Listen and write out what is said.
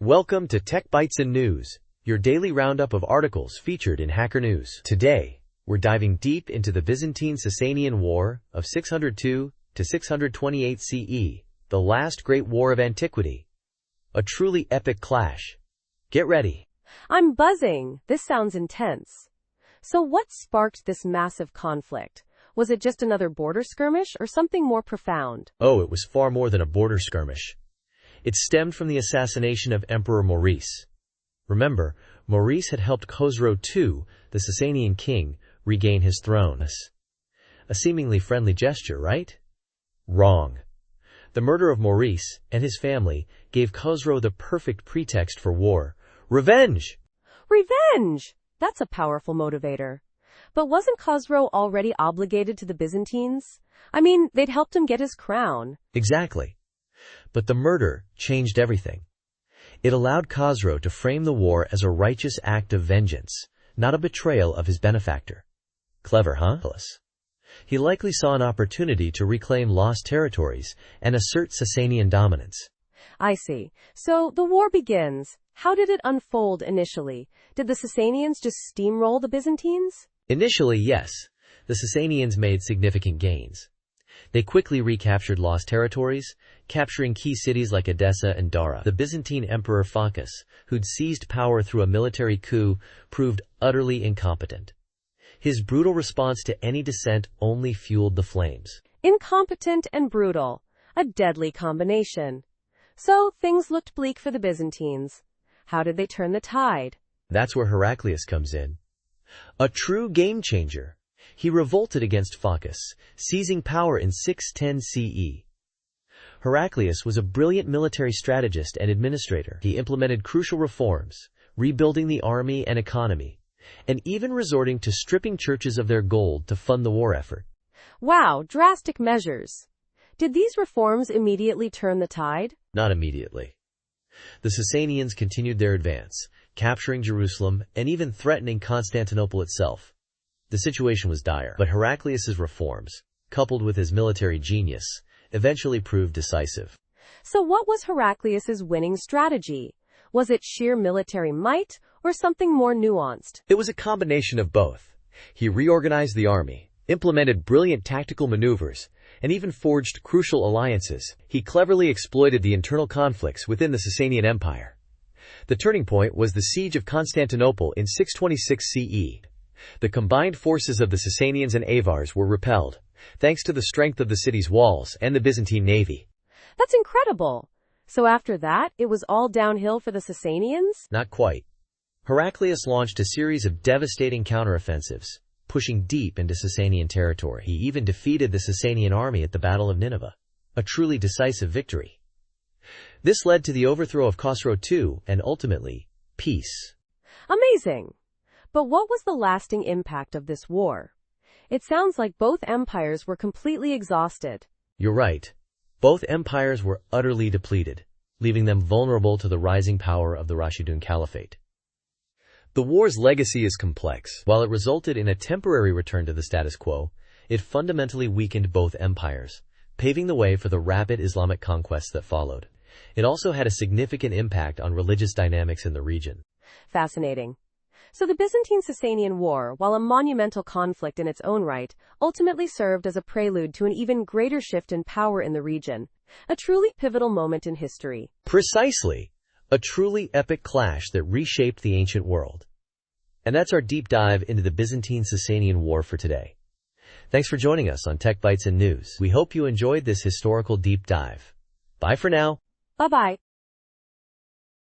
Welcome to Tech Bytes and News, your daily roundup of articles featured in Hacker News. Today, we're diving deep into the Byzantine-Sassanian War of 602 to 628 CE, the last great war of antiquity. A truly epic clash. Get ready. I'm buzzing. This sounds intense. So what sparked this massive conflict? Was it just another border skirmish or something more profound? Oh, it was far more than a border skirmish. It stemmed from the assassination of Emperor Maurice. Remember, Maurice had helped Khosrow II, the Sassanian king, regain his throne. A seemingly friendly gesture, right? Wrong. The murder of Maurice and his family gave Khosrow the perfect pretext for war. Revenge! Revenge! That's a powerful motivator. But wasn't Khosrow already obligated to the Byzantines? I mean, they'd helped him get his crown. Exactly. But the murder changed everything. It allowed Khosrow to frame the war as a righteous act of vengeance, not a betrayal of his benefactor. Clever, huh? He likely saw an opportunity to reclaim lost territories and assert Sassanian dominance. I see. So the war begins. How did it unfold initially? Did the Sassanians just steamroll the Byzantines? Initially, yes. The Sassanians made significant gains. They quickly recaptured lost territories, capturing key cities like Edessa and Dara. The Byzantine Emperor Phocas, who'd seized power through a military coup, proved utterly incompetent. His brutal response to any dissent only fueled the flames. Incompetent and brutal. A deadly combination. So things looked bleak for the Byzantines. How did they turn the tide? That's where Heraclius comes in. A true game-changer. He revolted against Phocas, seizing power in 610 CE. Heraclius was a brilliant military strategist and administrator. He implemented crucial reforms, rebuilding the army and economy, and even resorting to stripping churches of their gold to fund the war effort. Wow, drastic measures. Did these reforms immediately turn the tide? Not immediately. The Sassanians continued their advance, capturing Jerusalem and even threatening Constantinople itself. The situation was dire, but Heraclius's reforms, coupled with his military genius, eventually proved decisive. So what was Heraclius's winning strategy? Was it sheer military might or something more nuanced? It was a combination of both. He reorganized the army, implemented brilliant tactical maneuvers, and even forged crucial alliances. He cleverly exploited the internal conflicts within the Sassanian Empire. The turning point was the siege of Constantinople in 626 CE. The combined forces of the Sassanians and Avars were repelled, thanks to the strength of the city's walls and the Byzantine navy. That's incredible. So after that, it was all downhill for the Sassanians? Not quite. Heraclius launched a series of devastating counteroffensives, pushing deep into Sassanian territory. He even defeated the Sassanian army at the Battle of Nineveh, a truly decisive victory. This led to the overthrow of Khosrow II and ultimately, peace. Amazing. But what was the lasting impact of this war? It sounds like both empires were completely exhausted. You're right. Both empires were utterly depleted, leaving them vulnerable to the rising power of the Rashidun Caliphate. The war's legacy is complex. While it resulted in a temporary return to the status quo, it fundamentally weakened both empires, paving the way for the rapid Islamic conquests that followed. It also had a significant impact on religious dynamics in the region. Fascinating. So the Byzantine-Sassanian War, while a monumental conflict in its own right, ultimately served as a prelude to an even greater shift in power in the region. A truly pivotal moment in history. Precisely. A truly epic clash that reshaped the ancient world. And that's our deep dive into the Byzantine-Sassanian War for today. Thanks for joining us on Tech Bytes and News. We hope you enjoyed this historical deep dive. Bye for now. Bye-bye.